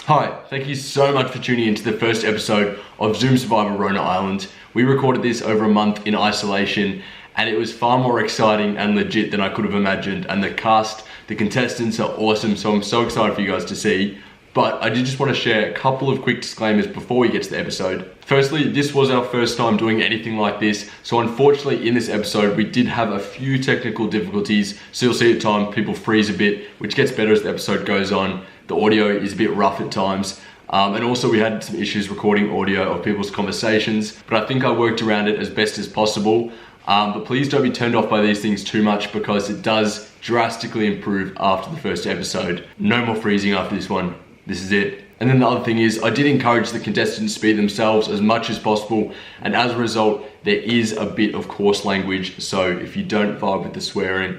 Hi, thank you so much for tuning into the first episode of Zoom Survivor Rona Island. We recorded this over a month in isolation and it was far more exciting and legit than I could have imagined, and the cast, the contestants are awesome, so I'm so excited for you guys to see. But I did just want to share a couple of quick disclaimers before we get to the episode. Firstly, this was our first time doing anything like this, so unfortunately in this episode we did have a few technical difficulties, so you'll see at times people freeze a bit, which gets better as the episode goes on. The audio is a bit rough at times, and also we had some issues recording audio of people's conversations, but I think I worked around it as best as possible. But please don't be turned off by these things too much, because it does drastically improve after the first episode. No more freezing after this one. This is it. And then the other thing is, I did encourage the contestants to be themselves as much as possible, and as a result, there is a bit of coarse language, so if you don't vibe with the swearing,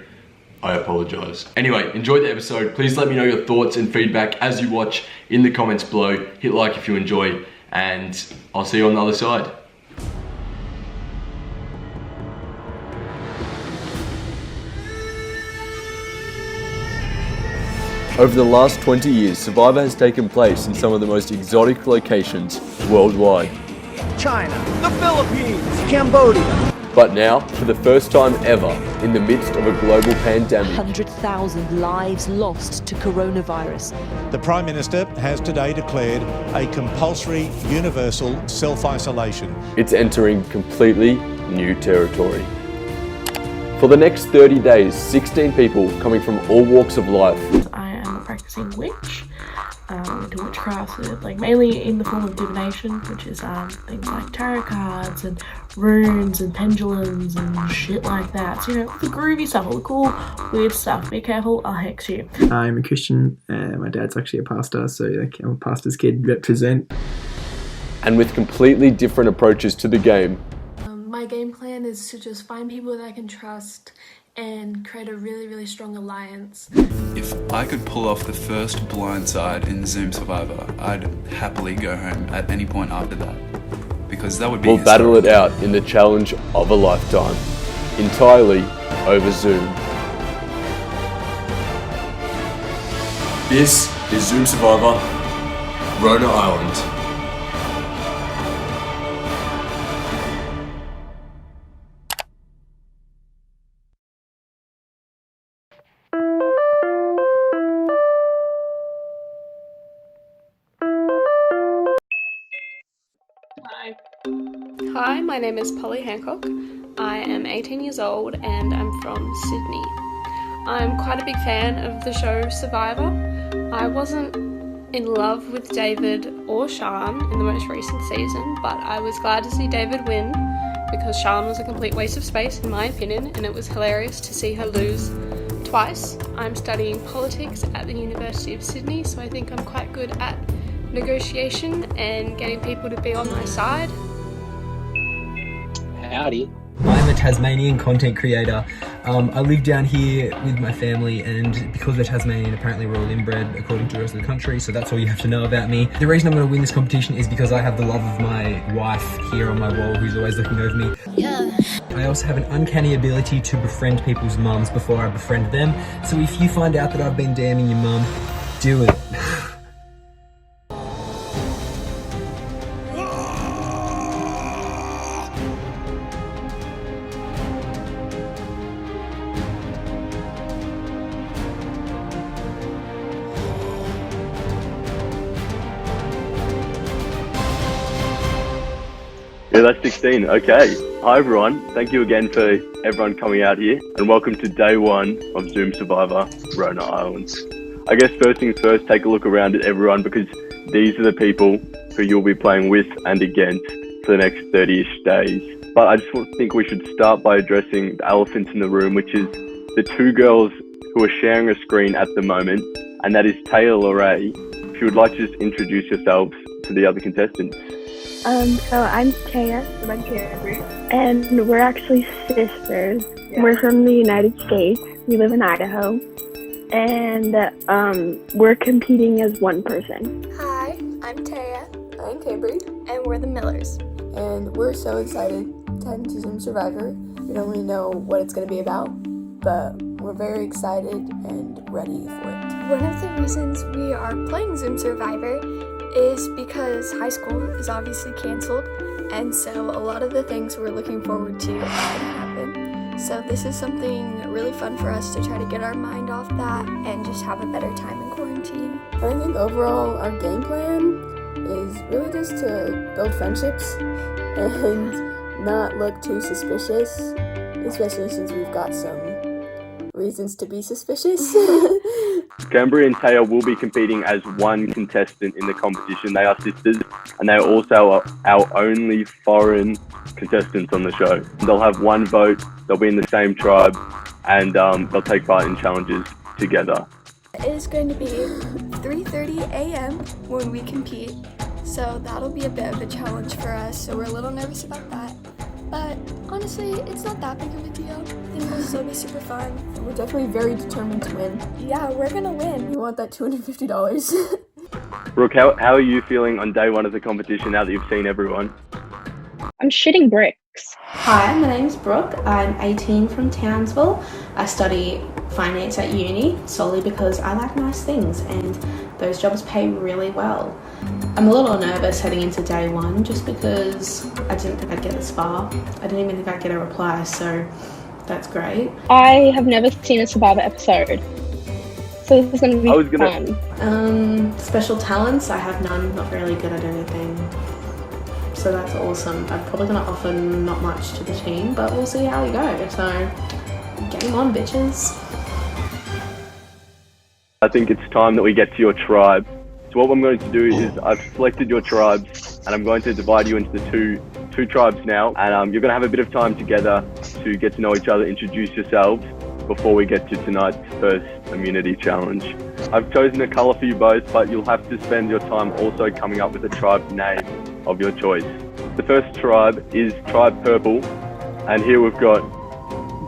I apologize. Anyway, enjoy the episode. Please let me know your thoughts and feedback as you watch in the comments below. Hit like if you enjoy, and I'll see you on the other side. Over the last 20 years, Survivor has taken place in some of the most exotic locations worldwide. China, the Philippines, Cambodia. But now, for the first time ever, in the midst of a global pandemic, 100,000 lives lost to coronavirus. The Prime Minister has today declared a compulsory universal self-isolation. It's entering completely new territory. For the next 30 days, 16 people coming from all walks of life. I am a practicing witch. Do witchcraft, like mainly in the form of divination, which is things like tarot cards and runes and pendulums and shit like that. So, you know, the groovy stuff, all the cool, weird stuff. Be careful, I'll hex you. I'm a Christian. My dad's actually a pastor, so I'm a pastor's kid, represent. And with completely different approaches to the game. My game plan is to just find people that I can trust and create a really strong alliance. If I could pull off the first blindside in Zoom Survivor, I'd happily go home at any point after that, because that would be We'll battle it out in the challenge of a lifetime, entirely over Zoom. This is Zoom Survivor, Rona Island. Hi, my name is Polly Hancock. I am 18 years old and I'm from Sydney. I'm quite a big fan of the show Survivor. I wasn't in love with David or Sean in the most recent season, but I was glad to see David win because Sean was a complete waste of space in my opinion, and it was hilarious to see her lose twice. I'm studying politics at the University of Sydney, so I think I'm quite good at negotiation and getting people to be on my side. Howdy. I'm a Tasmanian content creator. I live down here with my family, and because we're Tasmanian, apparently we're all inbred according to the rest of the country, so that's all you have to know about me. The reason I'm going to win this competition is because I have the love of my wife here on my wall, who's always looking over me. Yeah. I also have an uncanny ability to befriend people's mums before I befriend them, so if you find out that I've been DMing your mum, do it. Yeah, that's 16. Okay. Hi everyone. Thank you again for everyone coming out here, and welcome to day one of Zoom Survivor Rona Island. I guess first things first, take a look around at everyone, because these are the people who you'll be playing with and against for the next 30-ish days. But I just think we should start by addressing the elephant in the room, which is the two girls who are sharing a screen at the moment, and that is Theo and Lorraine. If you would like to just introduce yourselves to the other contestants. So I'm Taya from CAMBREE, and we're actually sisters. Yeah. We're from the United States. We live in Idaho, and we're competing as one person. Hi, I'm Taya. I'm CAMBREE, and we're the Millers. And we're so excited to head into Zoom Survivor. We don't really know what it's going to be about, but we're very excited and ready for it. One of the reasons we are playing Zoom Survivor is because high school is obviously canceled, and so a lot of the things we're looking forward to are going to happen. So this is something really fun for us to try to get our mind off that and just have a better time in quarantine. I think overall our game plan is really just to build friendships and not look too suspicious, especially since we've got some reasons to be suspicious. CAMBREE and TEHYA will be competing as one contestant in the competition. They are sisters, and they are also our only foreign contestants on the show. They'll have one vote, they'll be in the same tribe, and they'll take part in challenges together. It is going to be 3:30 a.m. when we compete, so that'll be a bit of a challenge for us, so we're a little nervous about that. But honestly, it's not that big of a deal. I think it'll still be super fun. We're definitely very determined to win. Yeah, we're gonna win. We want that $250. Brooke, how are you feeling on day one of the competition now that you've seen everyone? I'm shitting bricks. Hi, my name's Brooke. I'm 18 from Townsville. I study finance at uni solely because I like nice things and those jobs pay really well. I'm a little nervous heading into day one just because I didn't think I'd get this far. I didn't even think I'd get a reply, so that's great. I have never seen a Survivor episode, so this is going to be fun. Special talents, I have none, not really good at anything. So that's awesome. I'm probably going to offer not much to the team, but we'll see how we go. So game on, bitches. I think it's time that we get to your tribe. So what I'm going to do is I've selected your tribes, and I'm going to divide you into the two tribes now, and you're going to have a bit of time together to get to know each other, introduce yourselves before we get to tonight's first immunity challenge. I've chosen a colour for you both, but you'll have to spend your time also coming up with a tribe name of your choice. The first tribe is Tribe Purple, and here we've got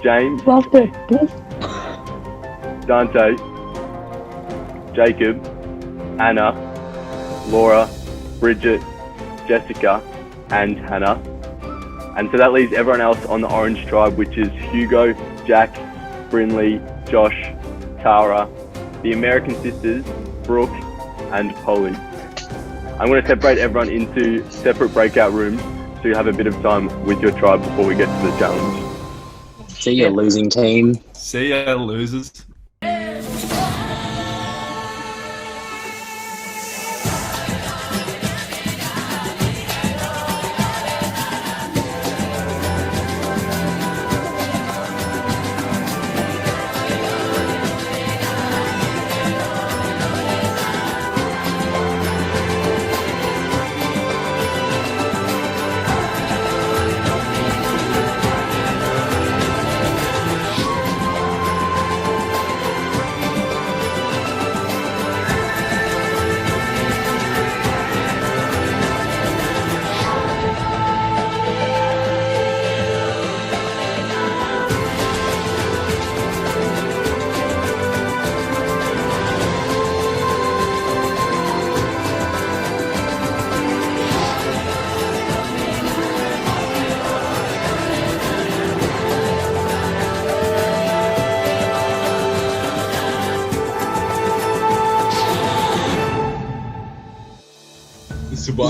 James, Dante, Jacob, Anna, Laura, Bridget, Jessica, and Hannah. And so that leaves everyone else on the orange tribe, which is Hugo, Jack, BRYNNLEY, Josh, Tara, the American sisters, Brooke, and Polly. I'm going to separate everyone into separate breakout rooms so you have a bit of time with your tribe before we get to the challenge. See ya, losing team. See ya, losers.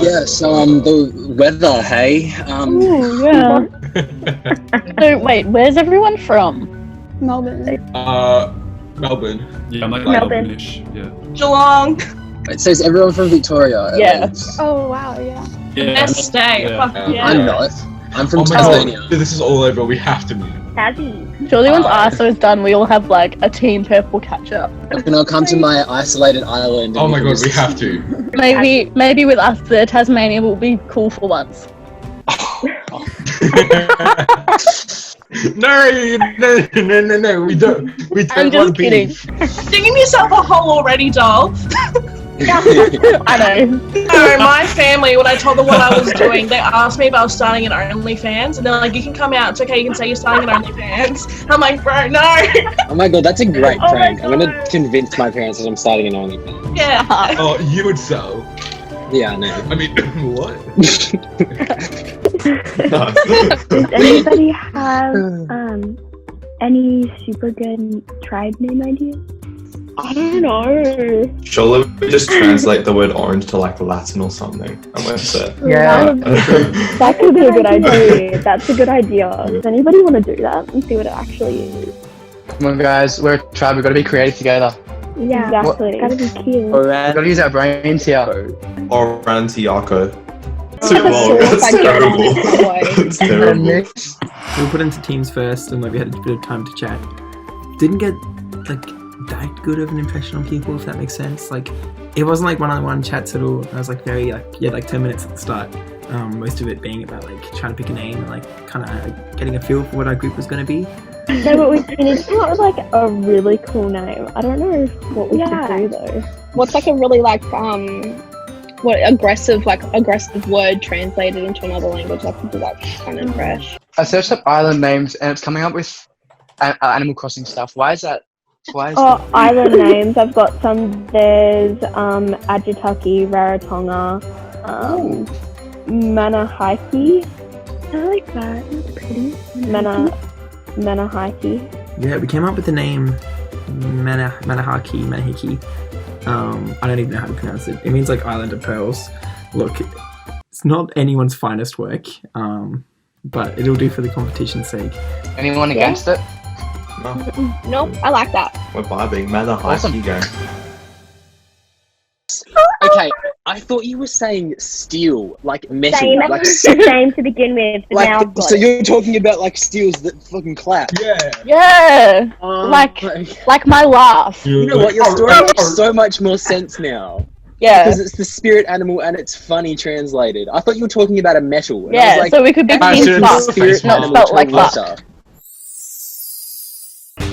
Yeah, so the weather, hey. Ooh, yeah. So wait, where's everyone from? Melbourne. Melbourne. Yeah, I'm like Melbourne. Melbourne-ish. Yeah. Geelong. It says everyone from Victoria. Yeah. Oh wow, yeah. Best state. Fuck yeah. I'm not. I'm from my Tasmania. God. This is all over. We have to move. Surely once ISO is done, we all have like a Team Purple catch up. And I'll come to my isolated island. Oh my God, we have to. Maybe with us, the Tasmania will be cool for once. No, we don't. We don't I'm just want kidding. beef. Digging yourself a hole already, doll. I know. No, my family, when I told them what I was doing, they asked me if I was starting an OnlyFans, and they're like, you can come out, it's okay, you can say you're starting an OnlyFans. I'm like, bro, no. Oh my God, that's a great Oh my prank. I'm gonna convince my parents that I'm starting an OnlyFans. Yeah. Oh, you would so. Yeah, I know. I mean, what? Does anybody have Any super good tribe name ideas? I don't know. Surely we just translate the word orange to like Latin or something, and we're set. Yeah. That could be a good idea. That's a good idea. Does anybody want to do that and see what it actually is? Come on, guys. We're a tribe. We've got to be creative together. Yeah, exactly. Gotta be cute. We've got to use our brains here. Orantiaco. Too long. That's terrible. It's terrible. We were put into teams first, and like we had a bit of time to chat. Didn't get like that good of an impression on people, if that makes sense. Like, it wasn't like one-on-one chats at all. I was like very like 10 minutes at the start. Most of it being about like trying to pick a name and like kind of getting a feel for what our group was going to be. No, but we need to come up with like a really cool name. I don't know what we should do though. What's like a really like aggressive word translated into another language that could be like fun and fresh. I searched up island names and it's coming up with Animal Crossing stuff. Why is that? Island names. I've got some. There's Adjitucky, Rarotonga, Manahiki. I like that. That's pretty. Manahiki. Yeah, we came up with the name Manahiki. I don't even know how to pronounce it. It means like Island of Pearls. Look, it's not anyone's finest work, but it'll do for the competition's sake. Anyone against it? No. Nope, I like that. We're vibing. Manahiki gang. Okay, I thought you were saying steel, like metal. Same, like same to begin with. But now I've got so it. you're talking about like steels that fucking clap. Yeah, like my laugh. You know what? Your story makes so much more sense now. Yeah, because it's the spirit animal and it's funny translated. I thought you were talking about a metal. And I yeah, was like, so we could be team fuck, not spelt like fuck.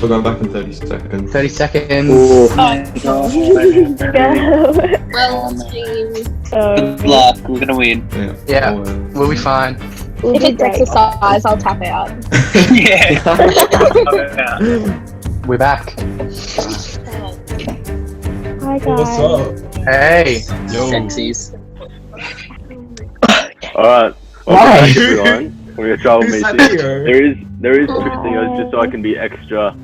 We're going back in 30 seconds. 30 seconds. Oh my god. Well, team. Good luck. We're gonna win. Yeah, we'll be fine. If it's exercise, I'll tap out. Yeah. We're back. Hi guys. What's up? Hey. Yo. Sexies. Alright. Why? We're gonna try with me. Theo? There is 2 things just so I can be extra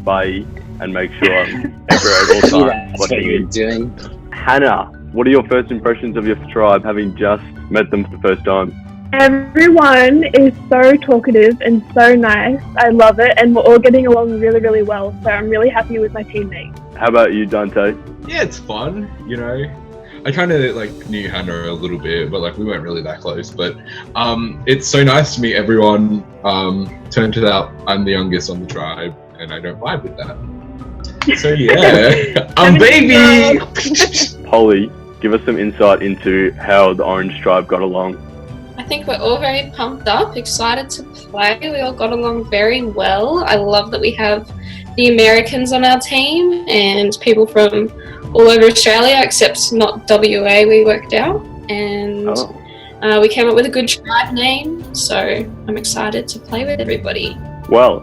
spy and make sure I'm ever at all times That's what you're doing. Hannah, what are your first impressions of your tribe, having just met them for the first time? Everyone is so talkative and so nice. I love it, and we're all getting along really, really well. So I'm really happy with my teammates. How about you, Dante? Yeah, it's fun, you know. I kind of like knew Hannah a little bit, but like we weren't really that close. But it's so nice to meet everyone. Turns out I'm the youngest on the tribe, and I don't vibe with that. So yeah, I'm baby. Polly, give us some insight into how the Orange tribe got along. I think we're all very pumped up, excited to play. We all got along very well. I love that we have the Americans on our team and people from all over Australia, except not WA, we worked out. And we came up with a good tribe name, so I'm excited to play with everybody. Well,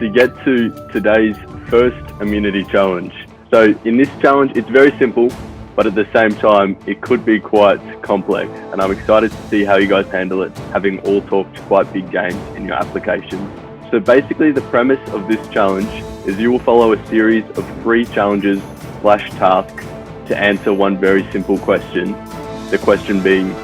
to get to today's first immunity challenge. So in this challenge, it's very simple, but at the same time, it could be quite complex. And I'm excited to see how you guys handle it, having all talked quite big games in your applications. So basically the premise of this challenge is you will follow a series of 3 challenges / tasks to answer one very simple question. The question being,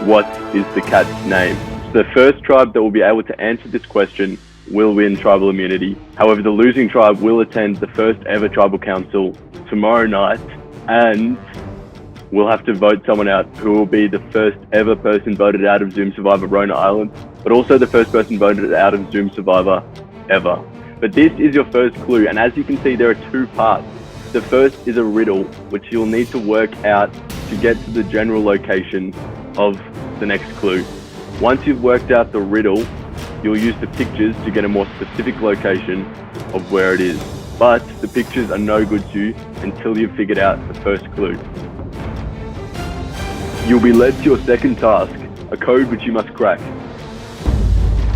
what is the cat's name? So the first tribe that will be able to answer this question will win tribal immunity. However, the losing tribe will attend the first ever tribal council tomorrow night, and we'll have to vote someone out who will be the first ever person voted out of Zoom Survivor Rona Island, but also the first person voted out of Zoom Survivor ever. But this is your first clue, and as you can see, there are 2 parts. The first is a riddle, which you'll need to work out to get to the general location of the next clue. Once you've worked out the riddle, you'll use the pictures to get a more specific location of where it is. But the pictures are no good to you until you've figured out the first clue. You'll be led to your second task, a code which you must crack.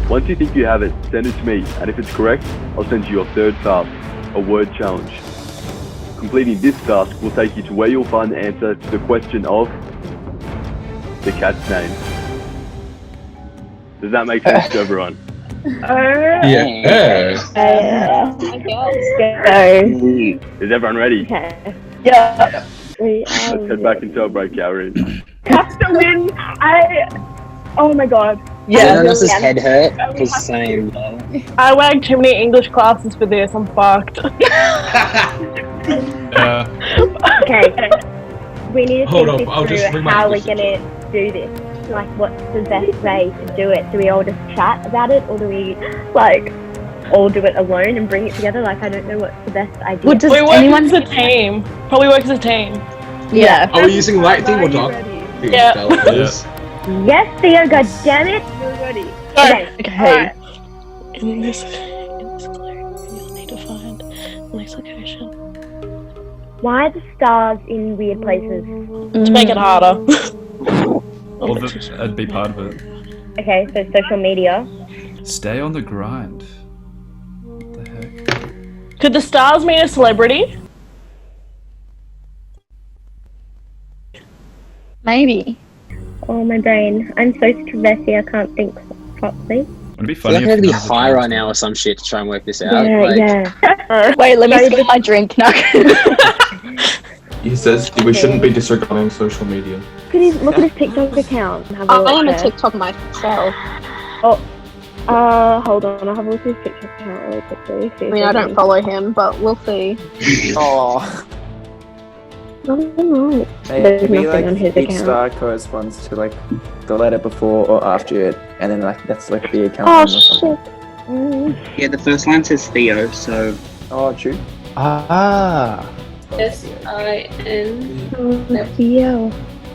Once you think you have it, send it to me, and if it's correct, I'll send you your third task, a word challenge. Completing this task will take you to where you'll find the answer to the question of the cat's name. Does that make sense to everyone? Yeah. Is everyone ready? Okay. Yeah. Let's head back into our breakout room. Have to win. Oh my god. Yeah. Anyone else's head hurt? Because same. I wagged too many English classes for this. I'm fucked. Okay. We need to Hold up, think I'll just through bring my how we're English gonna do this. Like, what's the best way to do it? Do we all just chat about it, or do we like all do it alone and bring it together? Like, I don't know what's the best idea. We work as a team. Probably work as a team. Yeah. Are we using lighting or dark? Yeah. Yes, Theo. God damn it. We're ready. Okay. In this clue, you'll need to find the next location. Why are the stars in weird places? To make it harder. Well, that'd be part of it. Okay, so social media. Stay on the grind. What the heck? Could the stars mean a celebrity? Maybe. Oh, my brain. I'm so stressed. I can't think properly. It'd be I feel funny like I if have to be there was a high right now or some shit to try and work this out. Yeah. Wait, let me get my drink now. He says we shouldn't be disregarding social media. Look at his TikTok account. And have a I look am a there. TikTok myself. Hold on. I'll have a look at his TikTok account really quickly. I mean, I don't follow him, but we'll see. Oh. I don't know. There's Maybe nothing like on his each account. star corresponds to like the letter before or after it, and then like that's like the account Oh, name or something. shit. Yeah, the first line says Theo, so. Oh, true. Ah. S-I-N. Theo.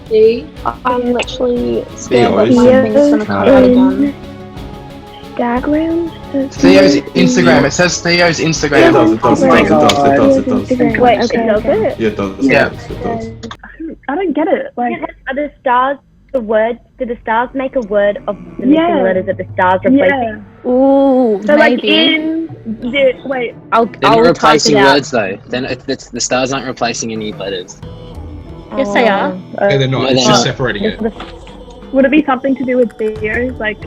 D. I'm literally Theo scared that is- something's gonna come out again. Instagram? Theo's Instagram. It says Theo's Instagram. It does. Wait, okay, does it? Yeah, it does. Yeah. It does. I don't get it. Like, are the stars the word? Do the stars make a word of the missing letters that the stars replacing? Ooh, So like maybe. wait. I'll They're not type it replacing out. words though. Then the stars aren't replacing any letters. Yes, they are. Yeah, they're not. No, It's they're just not. separating it. Would it be something to do with Theo? Like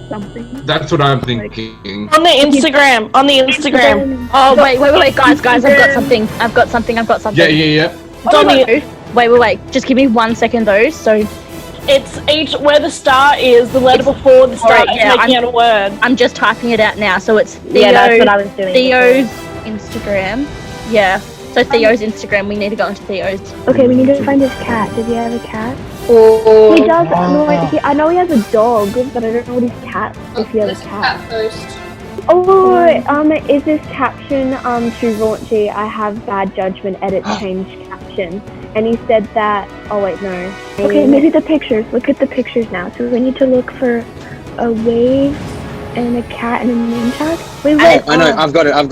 something? That's what I'm thinking. On the Instagram. On the Instagram. Oh, wait, guys, I've got something. Yeah. It's on the. Wait. Just give me 1 second though. So It's where the star is. The letter before the star is making out a word. I'm just typing it out now. So it's Theo, Yeah, that's what I was doing Theo's Instagram. Yeah. So Theo's Instagram. We need to go into Theo's. Okay, we need to find his cat. Does he have a cat? Oh. He does. No, I know he has a dog, but I don't know what his cat. If he has a cat. First. Oh, is this caption too raunchy? I have bad judgment. Edit change caption. And he said that. Oh wait, no. Okay, maybe the pictures. Look at the pictures now. So we need to look for a wave and a cat and a name tag. Wait. I know. I've got it. Yeah, I've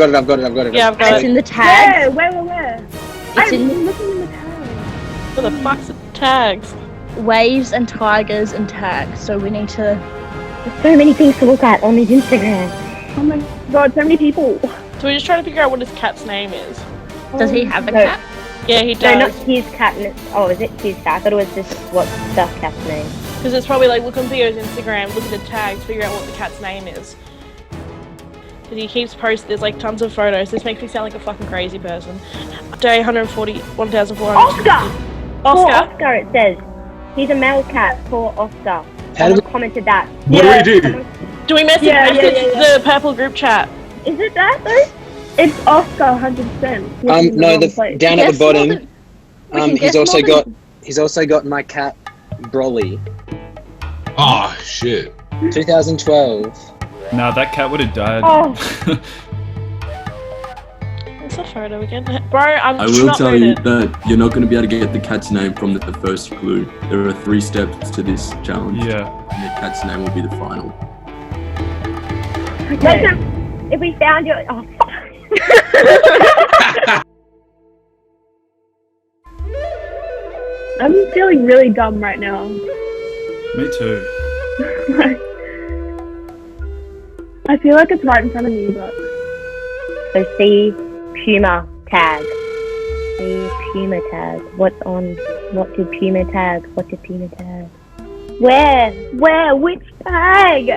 got It's it. in the tag. Where? It's in looking in the tag. What the fuck's the tags? waves and tigers and tags. So we need to. There's so many things to look at on his Instagram. Oh my god, so many people. So we're just trying to figure out what his cat's name is. Does he have a cat? Yeah, he No, does. not his cat. Oh, is it his cat? I thought it was just what's the cat's name. Because it's probably like, look on Theo's Instagram, look at the tags, figure out what the cat's name is. Because he keeps posting, there's like tons of photos. This makes me sound like a fucking crazy person. Day 140, 1,400. Oscar! For Oscar? Oscar, it says. He's a male cat for Oscar. How do Someone commented that. What do we do? Do we message the purple group chat? Is it that though? It's Oscar 100%. No, down at the bottom. He's also got my cat Broly. Oh shit. 2012. Nah, that cat would have died. Oh. What's the photo again? Bro, I'm I will tell you that you're not going to be able to get the cat's name from the first clue. There are 3 steps to this challenge. Yeah. And the cat's name will be the final. Okay. If we found you, oh fuck. I'm feeling really dumb right now. Me too. I feel like it's right in front of me, but. So C Puma tag. C Puma tag. What did Puma tag? Where? Which tag?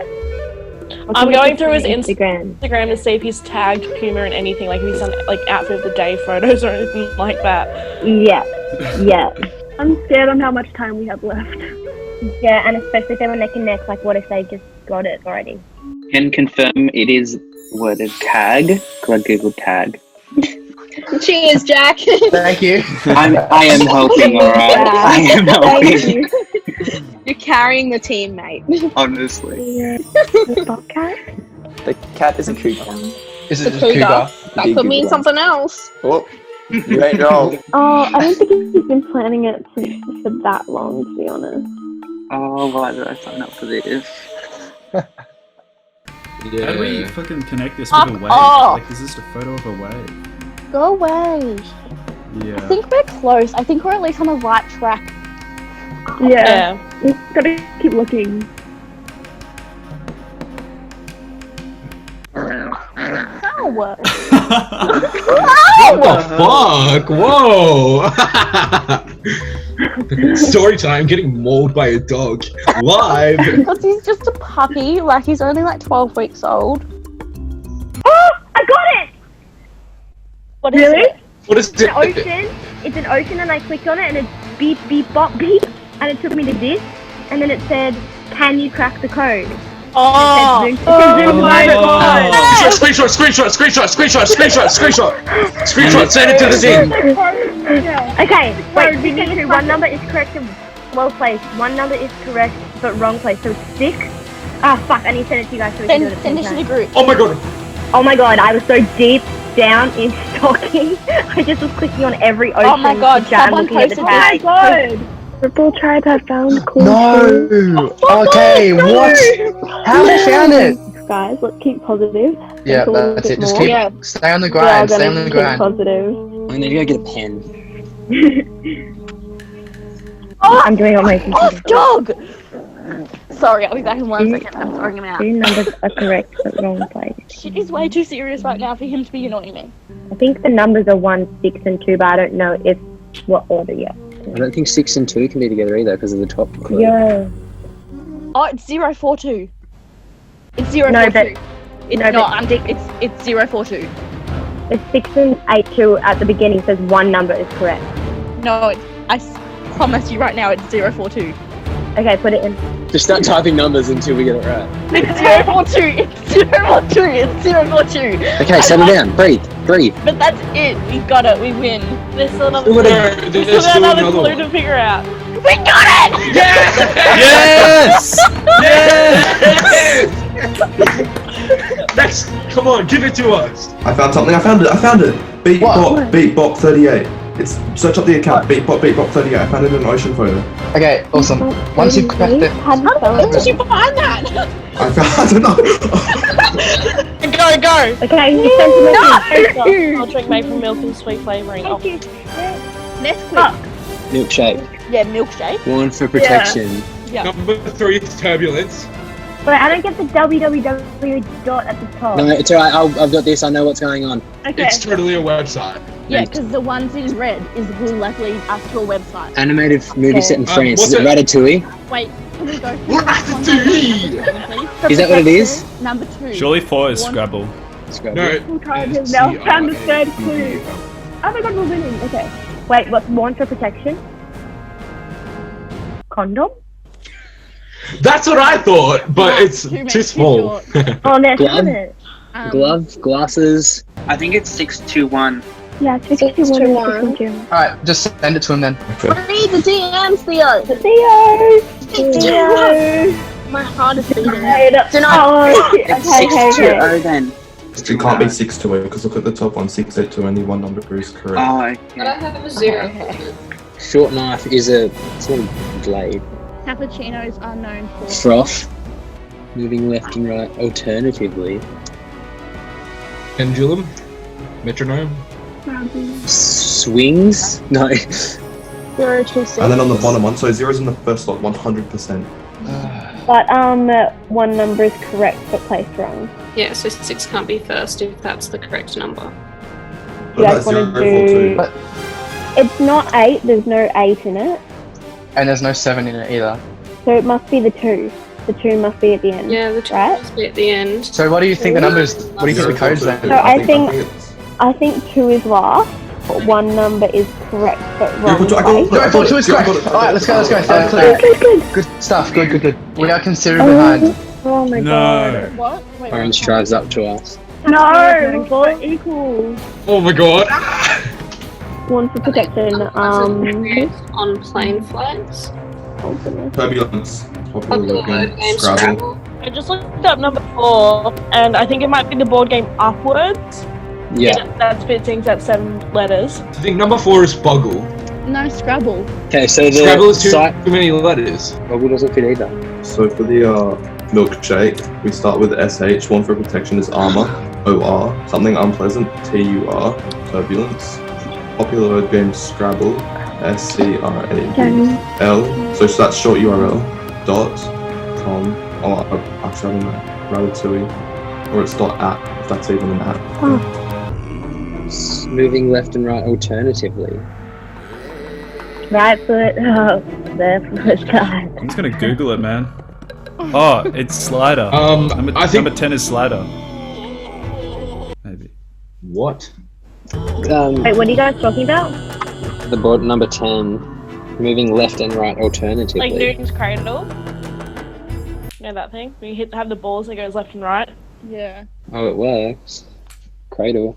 I'm going through his Instagram to see if he's tagged Puma in anything, like if he's done like outfit of the day photos or anything like that. Yeah. I'm scared on how much time we have left. Yeah, and especially if they're neck and neck, like what if they just got it already? Can confirm it is worded tag, because I googled tag. Cheers, Jack. Thank you. I am helping, alright? I am helping. You're carrying the team, mate. Honestly. The bobcat? The cat is a cougar. Is The cougar. That could mean something else. Oh, you ain't wrong. Oh, I don't think he's been planning it for that long, to be honest. Oh, why did I sign up for this? Yeah. How do we fucking connect this Fuck with a wave? off. Like, is this a photo of a wave? Go away. Yeah. I think we're close. I think we're at least on the right track. Yeah. We've got to keep looking. How? What the fuck? Whoa! Story time, getting mauled by a dog. Live! Because he's just a puppy, like he's only like 12 weeks old. Oh! I got it! What is Really? it? What is It's an ocean. It's an ocean, and I clicked on it, and it's beep, beep, bop, beep, and it took me to this, and then it said, "Can you crack the code?" Oh! It said Zoom Survivor. Screenshot, send it to the team! Okay, wait, the thing is, one number is correct and well placed. One number is correct, but wrong placed, so it's 6. Ah, fuck, I need to send it to you guys so we can do it at the Send same it to the time. group. Oh my god! Oh my god, I was so deep down in stalking. I just was clicking on every ocean. Oh my god, chat, someone looking at the posted tag. this. Oh my god! Purple tribe have found cool. No! Okay, what? How have they found it? Guys, let's keep positive. Yeah, Think a little that's bit it. Just more. keep, stay on the We are grind, stay on gonna the keep grind. positive. I need to go get a pen. Oh, I'm doing it on my computer. Dog! Sorry, I'll be back in 1 second. I'm throwing him out. 2 numbers are correct, but wrong place. Shit is way too serious right now for him to be annoying me. I think the numbers are 1, 6, and 2, but I don't know if what order yet. I don't think 6 and 2 can be together either because of the top clue. Yeah. Oh, it's 042. It's 042. No, but it's no, not. but It's 042. it's 6 and 8, 2 at the beginning says one number is correct. No, promise you right now, it's 042. Okay, put it in. Just start typing numbers until we get it right. It's 042. It's 042. It's 042. Okay, settle down. Breathe. But that's it. We got it. We win. There's still another Still clue. another- There's there's still still another another clue one. to figure out. We got it! Yes! Yes! Next, come on, give it to us. I found something. I found it. Beatbot 38. It's search up the account. Beatbot 38. I found it in an ocean photo. Okay, awesome. Once you've cracked it, How did you find that? I don't know. Go! Okay, you sent it No! I'll drink maple milk and sweet flavouring. Oh. Nesquik. Milkshake. Yeah, milkshake. 1 for protection. Yeah. Number 3 is turbulence. Wait, I don't get the www dot at the top. No, it's alright. I've got this. I know what's going on. Okay. It's totally a website. Yeah, because the ones in red will likely lead us to a website. Animated movie set in France. what's Is it it? Ratatouille? Wait, can we go through Ratatouille! Is that what it is? Number 2. Surely 4 is Scrabble. No. Full time has now found the third clue. Oh my god, we're winning. Okay. Wait, what's 1 for protection? Condom? That's what I thought, but it's too small. Oh, there's Glove? it. Glove, glasses. I think it's 621. Yeah, 61. alright, just send it to him then. Read the DMs, Theo. Theo. My heart is beating. It's 620 then. It can't be 628 because look at the top one. 682. Only one number is correct. Oh, okay. But I have a 0. Short knife is a sort of blade. Cappuccinos are known for Froth. Moving left and right. Alternatively. Pendulum. Metronome. Swings? No. 026. And then on the bottom one, so 0's in the first slot, 100%. But one number is correct but placed wrong. Yeah, so 6 can't be first if that's the correct number. You guys want to do? It's not 8. There's no 8 in it, And there's no 7 in it either. so it must be the 2. the 2 must be at the end. Yeah, the 2 right? must be at the end. So what do you think the numbers? What do you think the codes then? So I think 2 is last, but 1 number is correct but wrong. I thought 2 is correct. Alright, let's go. Third clear. Good stuff. Good. We are considerably behind. Oh my god. What? Wait, Orange drives up to us. No, we're equal. Oh my god. 1 for protection. On plane flights. Turbulence. Popular word game Scrabble. I just looked up number 4, and I think it might be the board game Upwards. Yeah. That fits at 7 letters. I think number 4 is Boggle. No, Scrabble. Okay, so the Scrabble is too many letters. Boggle doesn't fit either. So for the milkshake, we start with SH. 1 for protection is armor. OR. Something unpleasant. TUR. Turbulence. Popular word game Scrabble. SCRABL. So that's short URL. .com. Oh, actually I don't know. Ratatouille. Or it's .at, if that's even an at. It's moving left and right alternatively. Right foot up, left foot down. I'm just gonna Google it, man. Oh, it's Slider. I think number 10 is Slider. Maybe. What? Wait, what are you guys talking about? The board number 10, moving left and right alternatively. Like Newton's Cradle. You know that thing? When you have the balls and it goes left and right? Yeah. Oh, it works. Cradle.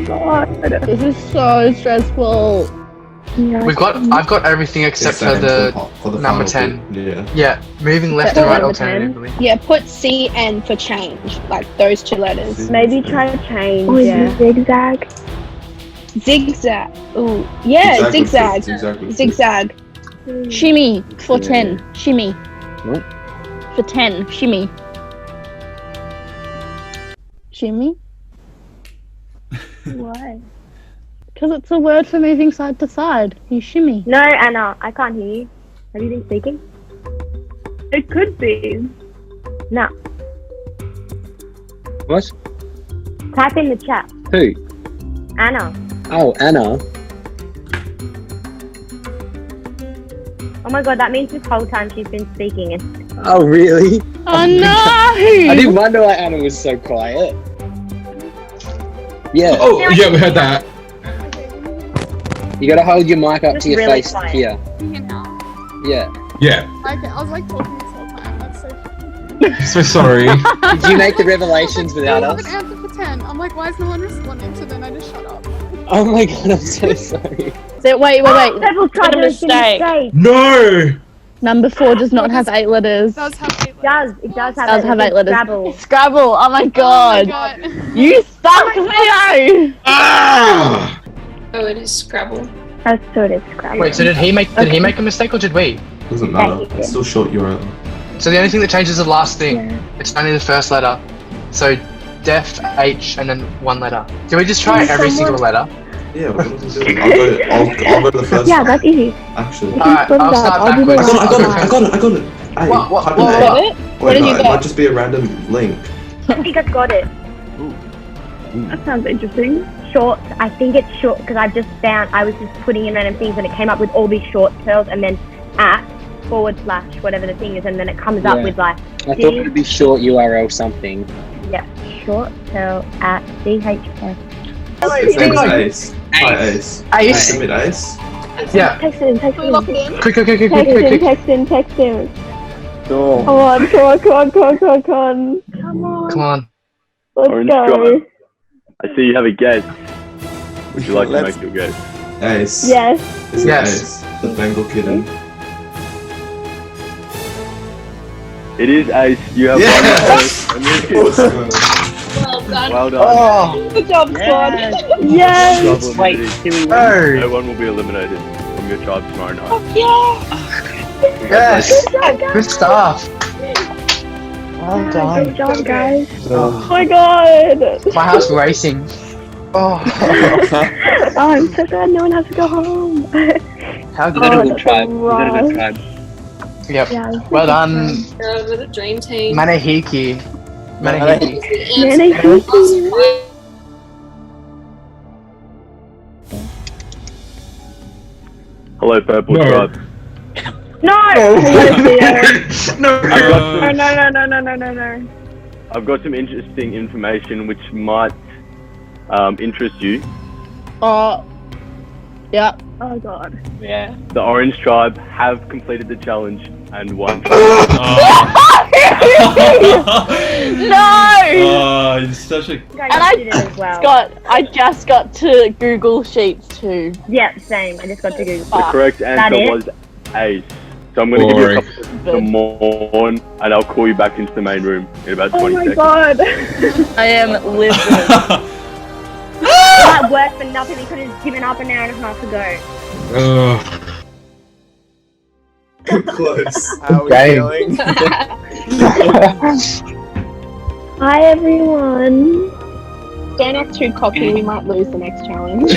God, this is so stressful. I've got everything except for the number 10. Yeah, moving left and right alternatively. Yeah, put CN for change, like those 2 letters. Maybe try to change. Zigzag. Zigzag. Ooh, yeah, zigzag. Zigzag. Shimmy for 10. Shimmy. What? For 10. Shimmy. Shimmy? Why? Because it's a word for moving side to side. You shimmy. No, Anna, I can't hear you. Have you been speaking? It could be. No. What? Type in the chat. Who? Anna. Oh, Anna. Oh my god, that means this whole time she's been speaking. And Oh, really? Oh no! I didn't wonder why Anna was so quiet. Yeah. Oh, yeah, we heard that. You gotta hold your mic up Just to your really face quiet. here. Yeah. Yeah. Okay, I was like talking this whole time. That's so funny. So sorry. Did you make the revelations without I us? have an answer for 10. I'm like, why is no one responding? So then I just shut up. Oh my god, I'm so sorry. So wait. Several times a mistake. No! Number 4 does not have 8 letters. It does have 8 letters. It does have, Does have 8 letters. Scrabble. Scrabble. Oh my god. You suck, Theo. Ah! Oh, it is Scrabble. I thought it's Scrabble. Wait, so did he make a mistake or did we? Doesn't matter. It's still short URL. So the only thing that changes is the last thing. It's only the first letter. So def, H, and then 1 letter. Can we just try every single letter? Yeah, we're gonna do it. I'll go to the first Yeah, one. that's easy. Actually. Alright, I'll start backwards. I got it. Hey, What? type in What? A. Got it? Wait, What did no, you it get? might just be a random link. I think I've got it. That sounds interesting. Short. I think it's short because I was just putting in random things and it came up with all these short tails and then @ / whatever the thing is, and then it comes up Yeah. with like I thought it would be short URL something. yeah, short tail @ CHS. Ace. Hi, Ace. Ace? Submit Ace. Yeah. Text him. Quick. Quick. Text him. Go. Come on. Come on. Let's Orange go. drive. I see you have a guess. Would you like to make your guess? Ace. Yes. Is it Yes. Ace? The Bengal kitten. It is Ace. You have one point. Well done. Well done. Oh. Good job, squad. Yes. Trouble Wait, immunity. Oh. No one will be eliminated from your tribe tomorrow night. Yes. Good stuff. Well done. Good job, guys. Oh my god. my heart's racing. Oh. Oh, I'm so sad no one has to go home. How good. Little tribe. Yep. Yeah, Well done, We're the dream team. Manahiki. Hello, Purple No. Tribe. No! No. No. I've got some interesting information which might interest you. Oh. Yeah. Oh god. Yeah. The Orange Tribe have completed the challenge and won. No! Oh, it's such a... I just got to Google Sheets too. Yeah, same. I just got to Google. The correct answer was Ace. So I'm going to give you a couple to mourn, and I'll call you back into the main room in about 20 seconds. God. I am livid. That worked for nothing. He could have given up an hour and a half ago. Close. How are we feeling? Hi everyone. Don't act too cocky, we might lose the next challenge.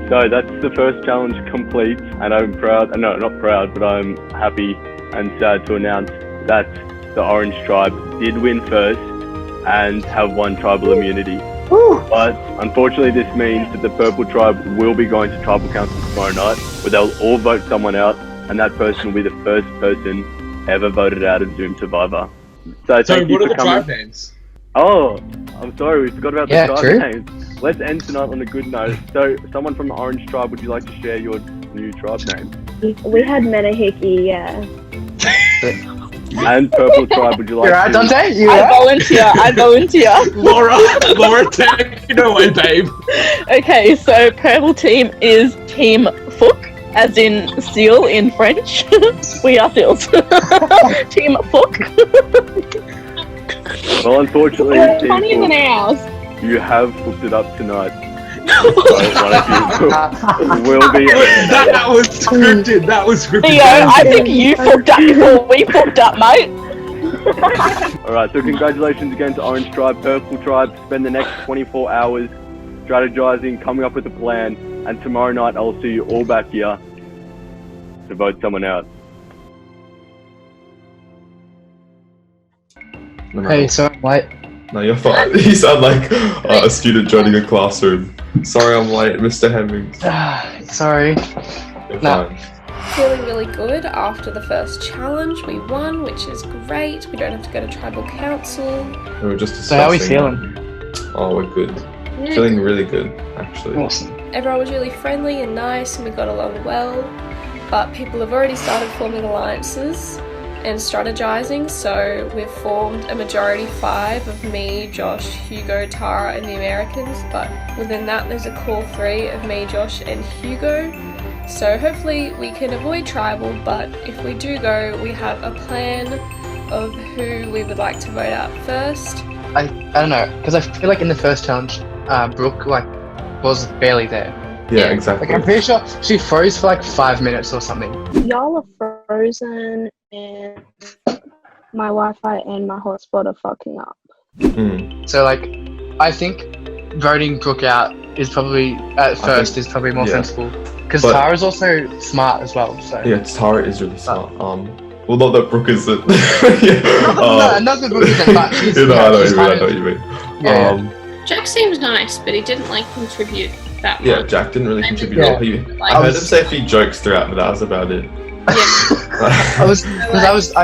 So that's the first challenge complete, and I'm proud, no, not proud, but I'm happy and sad to announce that the Orange Tribe did win first and have won tribal immunity. But unfortunately this means that the Purple Tribe will be going to Tribal Council tomorrow night, where they'll all vote someone out, and that person will be the first person ever voted out of Zoom Survivor. So thank you what are for the coming. tribe names? Oh, I'm sorry, we forgot about Yeah, the true. tribe names. Let's end tonight on a good note. So, someone from the Orange Tribe, would you like to share your new tribe name? We had Menahiki, yeah. And Purple Tribe, would you like You're right, to... Dante? You I right? volunteer. Laura, take it away, babe. Okay, so purple team is Team Fook, as in seal in French. We are seals. Team Fook. Well, unfortunately, It's funnier than ours. you have hooked it up tonight. So one of you will be eliminated. That was scripted. That was scripted. Theo, I think you fucked up before we fucked up, mate. Alright, so congratulations again to Orange Tribe, Purple Tribe. Spend the next 24 hours strategizing, coming up with a plan, and tomorrow night I'll see you all back here to vote someone out. Hey, so I'm late. No, you're fine. You sound like a student joining a classroom. Sorry I'm late, Mr. Hemmings. Sorry. You're No. fine. Feeling really good after the first challenge. We won, which is great. We don't have to go to tribal council. We were just So how are we discussing- feeling? Oh, we're good. Yeah. Feeling really good, actually. Awesome. Everyone was really friendly and nice, and we got along well. But people have already started forming alliances and strategizing, so we've formed a majority 5 of me, Josh, Hugo, Tara, and the Americans, but within that there's a core 3 of me, Josh, and Hugo. So hopefully we can avoid tribal, but if we do go, we have a plan of who we would like to vote out first. I don't know, because I feel like in the first challenge, Brooke was barely there. Yeah, exactly. Like I'm pretty sure she froze for like 5 minutes or something. Y'all are frozen and my Wi-Fi and my hotspot are fucking up. So like, I think voting Brooke out is probably is probably more sensible, because But- Tara's also smart as well. So Yeah, Tara is really smart. Well, not that Brooke isn't. not that Brooke isn't, but she's, you know, I know she's what kind you mean. Yeah. Jack seems nice, but he didn't contribute that much. Yeah, Jack didn't really contribute Yeah. at all. I heard him say a few jokes throughout, but that was about it. I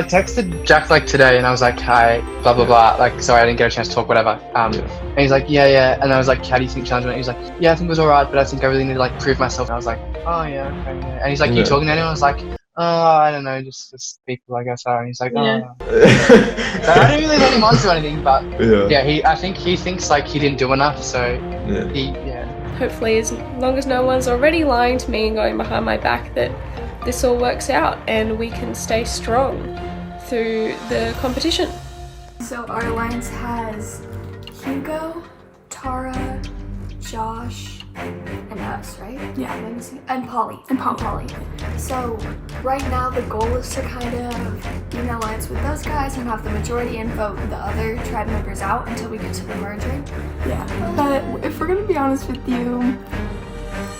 texted Jack today and I was like, hi, blah blah blah, sorry I didn't get a chance to talk, whatever. And he's like, yeah, and I was like, how do you think challenge went? He was like, yeah, I think it was alright, but I think I really need to prove myself. And I was like, oh yeah, okay, yeah. And he's like, you talking to anyone? I was like, oh, I don't know, just people I guess are. And he's like, oh no. So I didn't really let him on to anything, but I think he thinks he didn't do enough, so Hopefully, as long as no one's already lying to me and going behind my back, that this all works out and we can stay strong through the competition. So our alliance has Hugo, Tara, Josh, and us, right? Yeah. And Polly. And Polly. So right now the goal is to kind of be in alliance with those guys and have the majority and vote the other tribe members out until we get to the merger. Yeah. But if we're gonna be honest with you,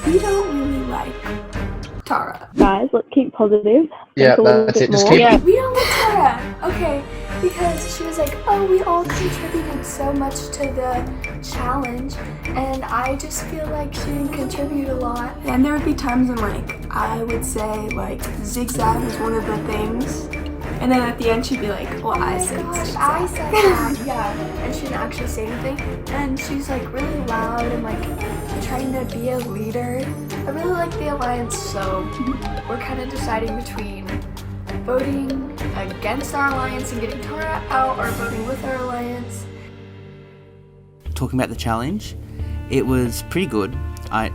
we don't really like Tara. Guys, let's keep positive. Yeah, Think a little that's bit it, just more. keep- We don't like Tara. Okay. because she was like, oh, we all contributed so much to the challenge, and I just feel like she didn't contribute a lot. And there would be times when like I would say like zigzag was one of the things, and then at the end she'd be like, well, I said zigzag. I said that, yeah, and she didn't actually say anything, and she's like really loud and like trying to be a leader. I really like the alliance, so we're kind of deciding between voting against our alliance and getting Tara out, or voting with our alliance. Talking about the challenge, it was pretty good. I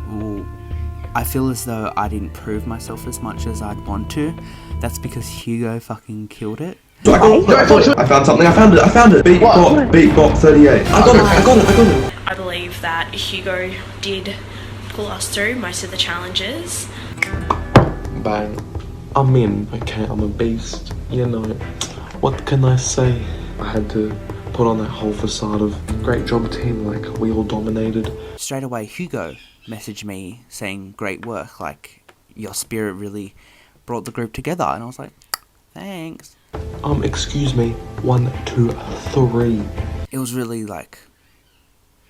feel as though I didn't prove myself as much as I'd want to. That's because Hugo fucking killed it. I found something. I found it. Beatbot 38. I got it. I believe that Hugo did pull us through most of the challenges. Bang. I'm in, okay, I'm a beast, you know. What can I say? I had to put on that whole facade of great job team, like we all dominated. Straight away, Hugo messaged me saying, great work, like your spirit really brought the group together. And I was like, thanks. Excuse me, 1, 2, 3. It was really like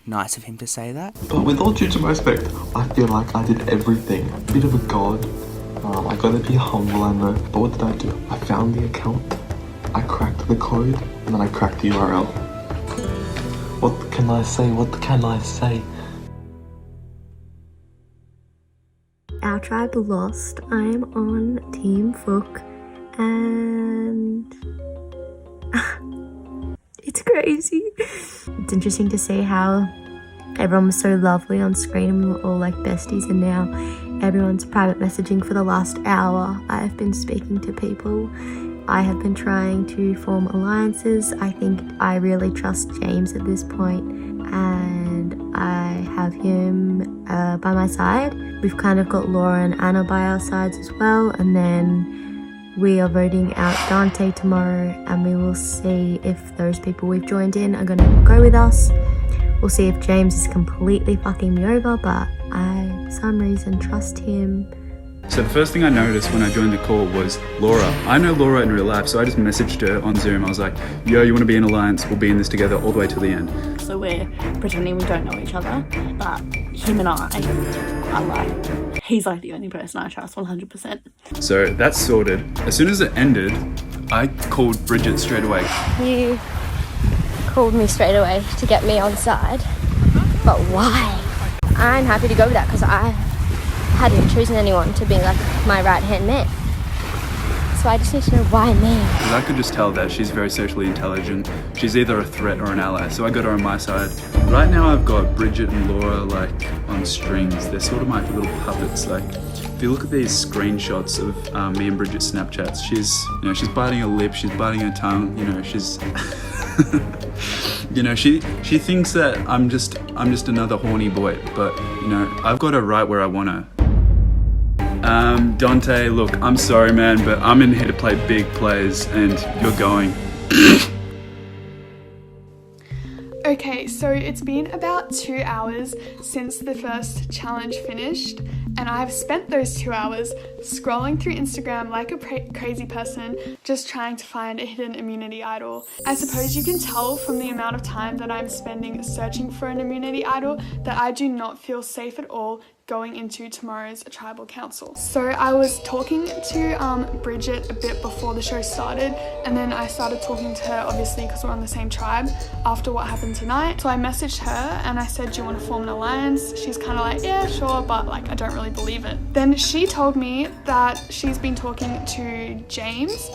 nice of him to say that. But with all due to my respect, I feel like I did everything. Bit of a god. I gotta be humble, I know. But what did I do? I found the account, I cracked the code, and then I cracked the URL. What can I say? What can I say? Our tribe lost. I'm on Team Fook, and it's crazy. It's interesting to see how everyone was so lovely on screen and we were all like besties, and now everyone's private messaging for the last hour. I've been speaking to people. I have been trying to form alliances. I think I really trust James at this point, and I have him by my side. We've kind of got Laura and Anna by our sides as well, and then we are voting out Dante tomorrow, and we will see if those people we've joined in are going to go with us. We'll see if James is completely fucking me over, but I, for some reason, trust him. So the first thing I noticed when I joined the call was Laura. I know Laura in real life, so I just messaged her on Zoom. I was like, yo, you want to be in Alliance? We'll be in this together all the way to the end. So we're pretending we don't know each other, but him and I like, he's like the only person I trust 100%. So that's sorted. As soon as it ended, I called Bridget straight away. You called me straight away to get me on side, but why? I'm happy to go with that because I hadn't chosen anyone to be like my right-hand man. So I just need to know why me. Because I could just tell that she's very socially intelligent. She's either a threat or an ally, so I got her on my side. Right now I've got Bridget and Laura like on strings. They're sort of my little puppets. Like, if you look at these screenshots of me and Bridget's Snapchats, she's biting her lip, she's biting her tongue, she's she thinks that I'm just another horny boy, but I've got her right where I want her. Dante, look, I'm sorry man, but I'm in here to play big plays and you're going. Okay, so it's been about 2 hours since the first challenge finished, and I've spent those 2 hours scrolling through Instagram like a crazy person, just trying to find a hidden immunity idol. I suppose you can tell from the amount of time that I'm spending searching for an immunity idol that I do not feel safe at all going into tomorrow's tribal council. So I was talking to Bridget a bit before the show started, and then I started talking to her, obviously because we're on the same tribe, after what happened tonight. So I messaged her and I said, do you want to form an alliance? She's kind of like, yeah, sure, but like I don't really believe it. Then she told me that she's been talking to James.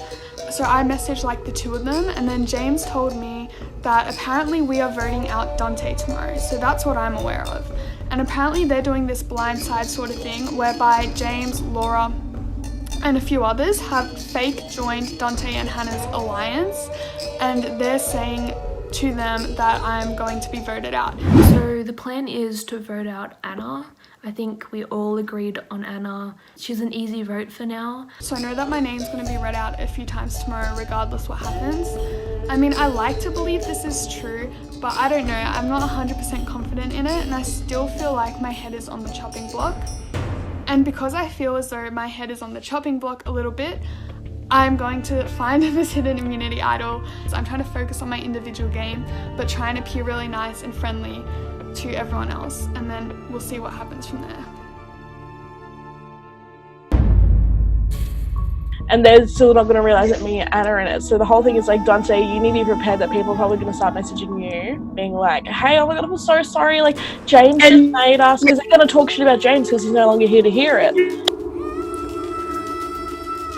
So I messaged like the two of them, and then James told me that apparently we are voting out Dante tomorrow. So that's what I'm aware of. And apparently they're doing this blindside sort of thing whereby James, Laura, and a few others have fake joined Dante and Hannah's alliance, and they're saying to them that I'm going to be voted out. So the plan is to vote out Anna. I think we all agreed on Anna. She's an easy vote for now. So I know that my name's going to be read out a few times tomorrow regardless what happens. I mean, I like to believe this is true, but I don't know. I'm not 100% confident in it, and I still feel like my head is on the chopping block. And because I feel as though my head is on the chopping block a little bit, I'm going to find this hidden immunity idol. So I'm trying to focus on my individual game, but trying to appear really nice and friendly to everyone else, and then we'll see what happens from there. And they're still not going to realise that me and Anna are in it. So the whole thing is like, Dante, you need to be prepared that people are probably going to start messaging you, being like, hey, oh my god, I'm so sorry, like, James just made us, because they're going to talk shit about James because he's no longer here to hear it.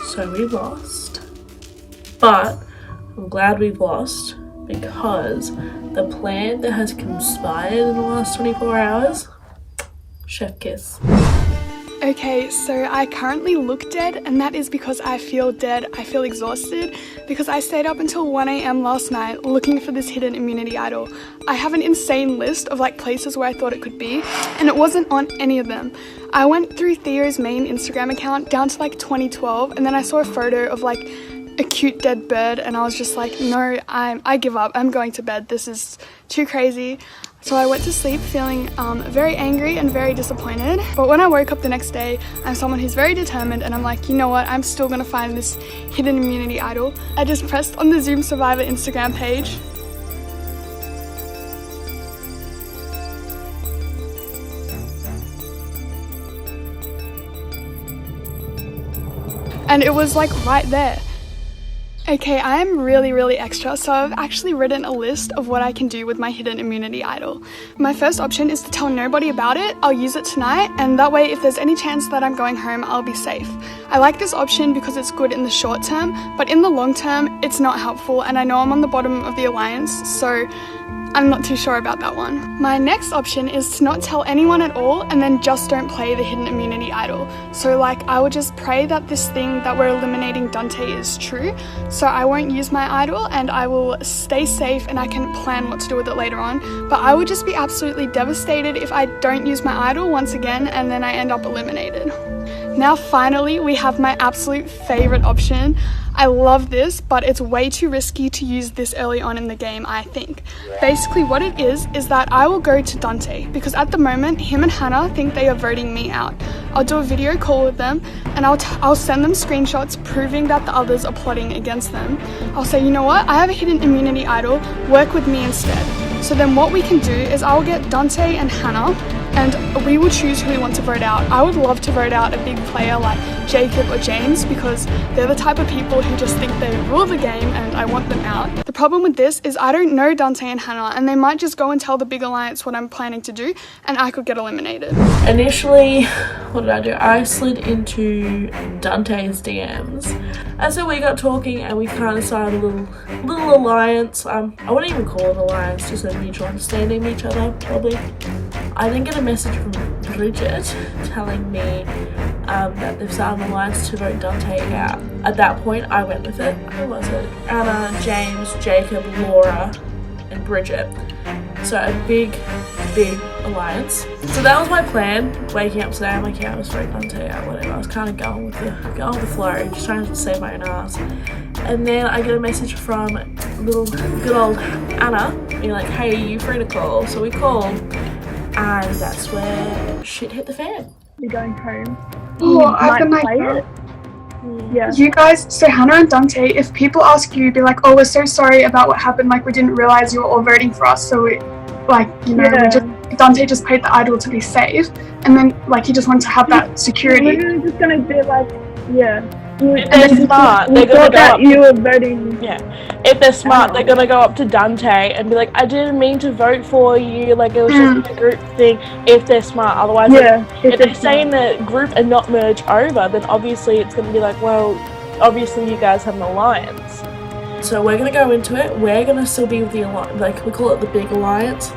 So we lost. But I'm glad we've lost, because the plan that has conspired in the last 24 hours, chef kiss. Okay, so I currently look dead, and that is because I feel dead. I feel exhausted because I stayed up until 1 a.m. last night looking for this hidden immunity idol. I have an insane list of like places where I thought it could be, and it wasn't on any of them. I went through Theo's main Instagram account down to like 2012, and then I saw a photo of like a cute dead bird, and I was just like, no, I give up. I'm going to bed. This is too crazy. So I went to sleep feeling very angry and very disappointed. But when I woke up the next day, I'm someone who's very determined, and I'm like, you know what, I'm still gonna find this hidden immunity idol. I just pressed on the Zoom Survivor Instagram page. And it was like right there. Okay, I am really extra, so I've actually written a list of what I can do with my hidden immunity idol. My first option is to tell nobody about it. I'll use it tonight, and that way if there's any chance that I'm going home, I'll be safe. I like this option because it's good in the short term, but in the long term, it's not helpful, and I know I'm on the bottom of the alliance, so I'm not too sure about that one. My next option is to not tell anyone at all and then just don't play the hidden immunity idol. So like, I would just pray that this thing that we're eliminating Dante is true. So I won't use my idol and I will stay safe, and I can plan what to do with it later on. But I would just be absolutely devastated if I don't use my idol once again and then I end up eliminated. Now finally, we have my absolute favorite option. I love this, but it's way too risky to use this early on in the game, I think. Basically what it is that I will go to Dante, because at the moment, him and Hannah think they are voting me out. I'll do a video call with them, and I'll send them screenshots proving that the others are plotting against them. I'll say, you know what, I have a hidden immunity idol, work with me instead. So then what we can do is I'll get Dante and Hannah, and we will choose who we want to vote out. I would love to vote out a big player like Jacob or James, because they're the type of people who just think they rule the game, and I want them out. The problem with this is I don't know Dante and Hannah, and they might just go and tell the big alliance what I'm planning to do, and I could get eliminated. Initially, what did I do? I slid into Dante's DMs. And so we got talking, and we kind of started a little alliance. I wouldn't even call it an alliance, just a mutual understanding of each other, probably. I then get a message from Bridget telling me that they've started an alliance to vote Dante out. At that point, I went with it. Who was it? Anna, James, Jacob, Laura, and Bridget. So a big alliance. So that was my plan. Waking up today, I'm like, yeah, I was voting Dante out, whatever. I was kind of going with the flow, just trying to save my own ass. And then I get a message from good old Anna, being like, hey, are you free to call? So we called, and that's where shit hit the fan. You're going home. Oh, I've got an idea. Yeah. You guys, so Hannah and Dante, if people ask you, be like, oh, we're so sorry about what happened, like we didn't realize you were all voting for us, so we, like, you know, Dante just played the idol to be safe, and then like he just wanted to have that security. We're just gonna be like, yeah. If they're smart, they're gonna go up. You were voting. Yeah. If they're smart, they're gonna go up to Dante and be like, I didn't mean to vote for you, like it was just a group thing. If they're smart, otherwise, if they stay in the group and not merge over, then obviously it's gonna be like, well, obviously you guys have an alliance. So we're gonna go into it. We're gonna still be with the alliance, like we call it the big alliance,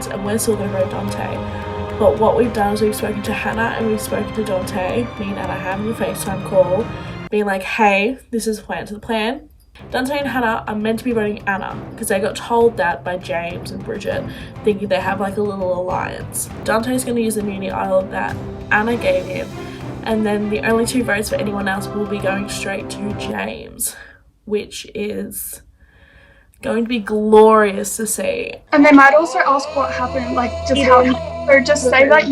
and we're still gonna vote Dante. But what we've done is we've spoken to Hannah and we've spoken to Dante. Me and Anna having a FaceTime call, being like, hey, this is the plan to the plan. Dante and Hannah are meant to be voting Anna because they got told that by James and Bridget, thinking they have like a little alliance. Dante's going to use the immunity idol that Anna gave him, and then the only 2 votes for anyone else will be going straight to James, which is going to be glorious to see. And they might also ask what happened, like just how So just say that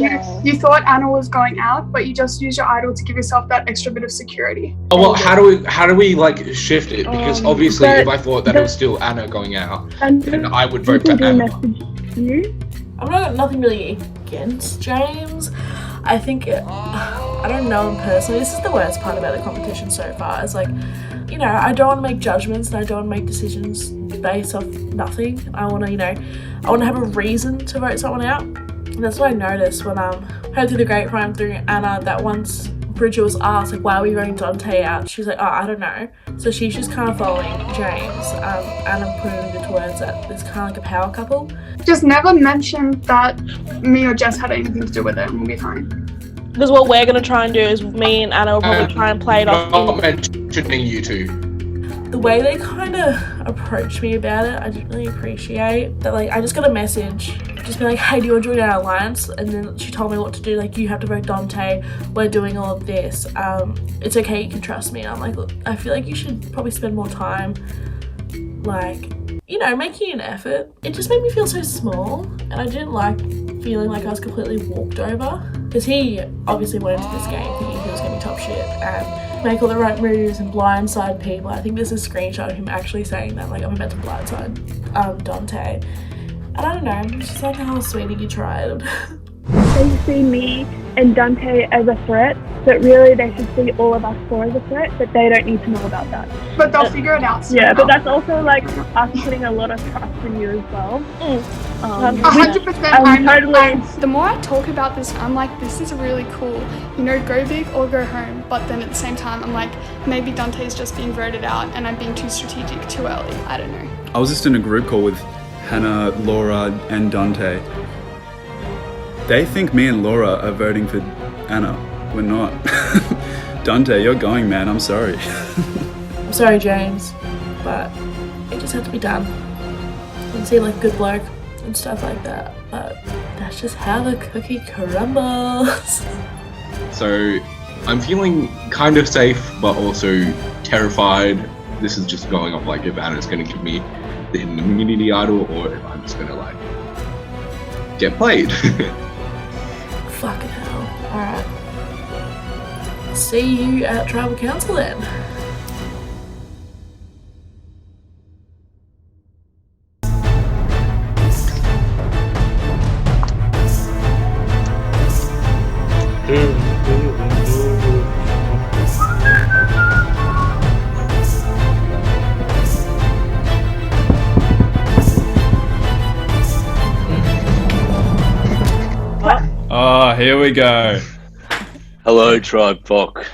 you thought Anna was going out, but you just use your idol to give yourself that extra bit of security. Oh, well, how do we like shift it? Because obviously, if I thought that it was still Anna going out, then I would vote for Anna. I've got nothing really against James. I think I don't know him personally. This is the worst part about the competition so far. It's like, you know, I don't want to make judgments and I don't want to make decisions based off nothing. I want to, you know, I want to have a reason to vote someone out. And that's what I noticed when heard through the grapevine through Anna that once Bridget was asked, like, why are we voting Dante out? She was like, oh, I don't know. So she's just kind of following James. Anna put it into words that it's kind of like a power couple. Just never mention that me or Jess had anything to do with it and we'll be fine. Because what we're going to try and do is me and Anna will probably try and play it off. Not mentioning you two. The way they kind of approached me about it, I didn't really appreciate. That, like, I just got a message, just be like, hey, do you want to join our alliance? And then she told me what to do, like, you have to vote Dante, we're doing all of this. It's okay, you can trust me. And I'm like, look, I feel like you should probably spend more time, like, you know, making an effort. It just made me feel so small, and I didn't like feeling like I was completely walked over. Because he obviously went into this game thinking he was going to be top shit and make all the right moves and blindside people. I think there's a screenshot of him actually saying that, like, I'm about to blindside Dante. And I don't know, it's just like, oh, sweetie, you tried. They see me and Dante as a threat, but really they should see all of us four as a threat, but they don't need to know about that. But they'll figure it out soon. Yeah, but that's also like us putting a lot of trust in you as well. 100%. The more I talk about this, I'm like, this is really cool. You know, go big or go home. But then at the same time, I'm like, maybe Dante's just being voted out and I'm being too strategic too early. I don't know. I was just in a group call with Hannah, Laura, and Dante. They think me and Laura are voting for Anna. We're not. Dante, you're going, man. I'm sorry. I'm sorry, James, but it just had to be done. Didn't seem like a good bloke and stuff like that, but that's just how the cookie crumbles. So I'm feeling kind of safe, but also terrified. This is just going off like if Anna's going to give me the hidden immunity idol, or if I'm just going to like get played. Fucking hell. Alright. See you at Tribal Council then. Oh, here we go. Hello, Tribe Fock.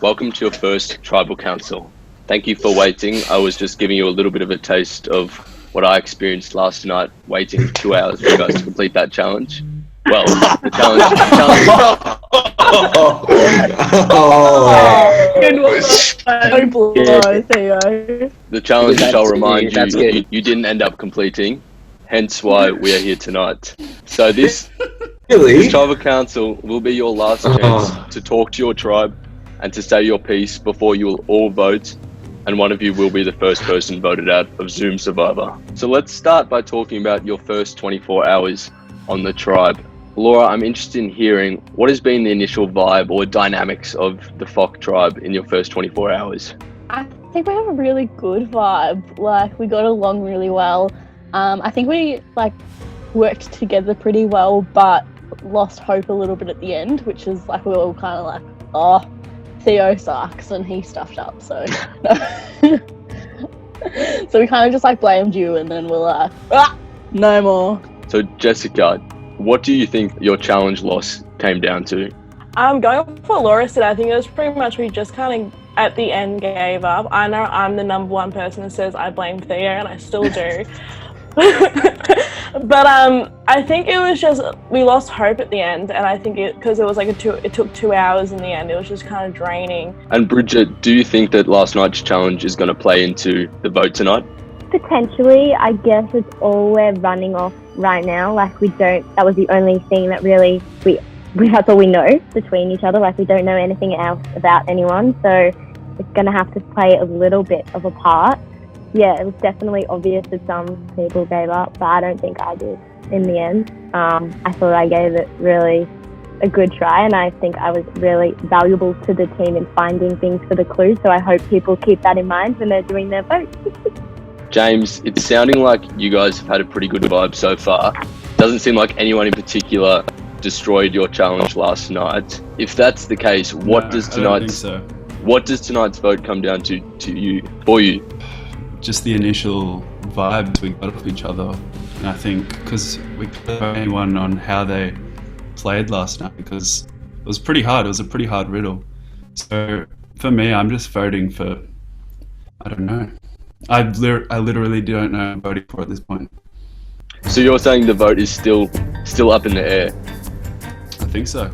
Welcome to your first Tribal Council. Thank you for waiting. I was just giving you a little bit of a taste of what I experienced last night, waiting 2 hours for you guys to complete that challenge. Well, the challenge. The challenge shall remind you, you didn't end up completing, hence why we are here tonight. So this Tribal Council will be your last chance to talk to your tribe and to say your piece before you will all vote, and one of you will be the first person voted out of Zoom Survivor. So let's start by talking about your first 24 hours on the tribe. Laura, I'm interested in hearing what has been the initial vibe or dynamics of the Fock tribe in your first 24 hours. I think we have a really good vibe. Like, we got along really well. I think we like worked together pretty well, but lost hope a little bit at the end, which is like we were all kind of like, oh, Theo sucks and he stuffed up, so so we kind of just like blamed you, and then we're like, no more. So Jessica, what do you think your challenge loss came down to? Going for Laura said, I think it was pretty much we just kind of at the end gave up. I know I'm the number one person that says I blame Theo, and I still do. But I think it was just we lost hope at the end, and I think because it was like it took 2 hours in the end. It was just kind of draining. And Bridget, do you think that last night's challenge is going to play into the vote tonight? Potentially, I guess it's all we're running off right now. Like that was the only thing that really that's all we know between each other. Like we don't know anything else about anyone, so it's going to have to play a little bit of a part. Yeah, it was definitely obvious that some people gave up, but I don't think I did. in the end. I thought I gave it really a good try, and I think I was really valuable to the team in finding things for the clues, so I hope people keep that in mind when they're doing their vote. James, it's sounding like you guys have had a pretty good vibe so far. Doesn't seem like anyone in particular destroyed your challenge last night. If that's the case, what does tonight's vote come down to for you? Just the initial vibes we got off each other. And I think because we couldn't vote anyone on how they played last night, because it was pretty hard. It was a pretty hard riddle. So for me, I'm just voting for, I don't know. I literally don't know what I'm voting for at this point. So you're saying the vote is still up in the air? I think so.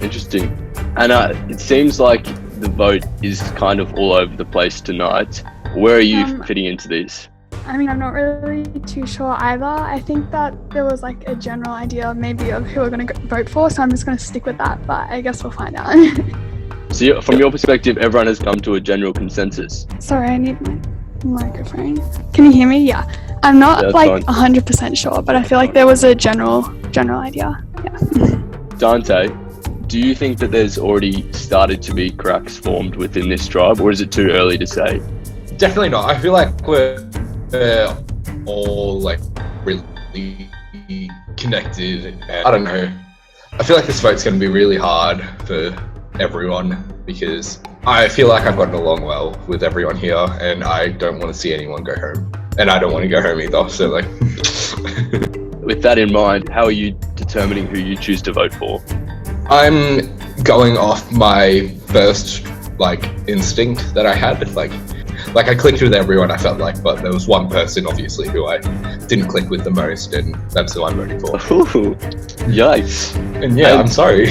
Interesting. And it seems like the vote is kind of all over the place tonight. Where are you fitting into these? I mean, I'm not really too sure either. I think that there was like a general idea maybe of who we're going to vote for, so I'm just going to stick with that, but I guess we'll find out. So from your perspective, everyone has come to a general consensus. Sorry, I need my microphone. Can you hear me? Yeah. I'm not 100% sure, but I feel like there was a general idea. Yeah. Dante, do you think that there's already started to be cracks formed within this tribe, or is it too early to say? Definitely not. I feel like we're all like really connected. And I don't know. I feel like this vote's going to be really hard for everyone because I feel like I've gotten along well with everyone here, and I don't want to see anyone go home, and I don't want to go home either. So like, with that in mind, how are you determining who you choose to vote for? I'm going off my first like instinct that I had. Like I clicked with everyone, I felt like, but there was one person obviously who I didn't click with the most, and that's who I'm voting for. Ooh, yikes. And yeah, I'm sorry.